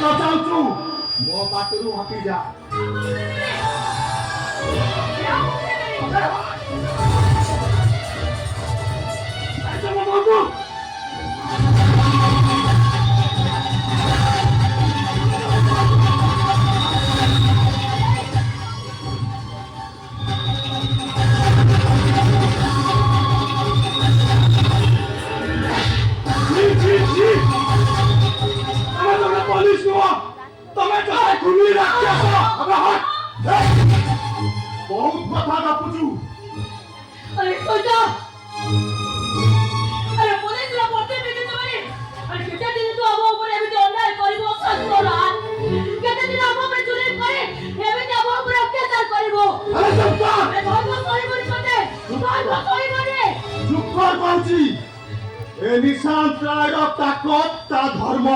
न जाऊछु मो बाटरू हटी जा ऐसा मत बोल बहुत कथा गपुछु अरे सोचा अरे पुलिस रा पते बेटे तुम्हारे अरे केते दिन तो अब ऊपर एबे अन्याय करिवो सतरा केते दिन अब पे चुरी करे एबे अब ऊपर अत्याचार करिवो अरे चुप कर अरे धर्म सही बनी सते धर्म सही बनी चुप कर कहछि ए निशांत रायर ताकत ता धर्म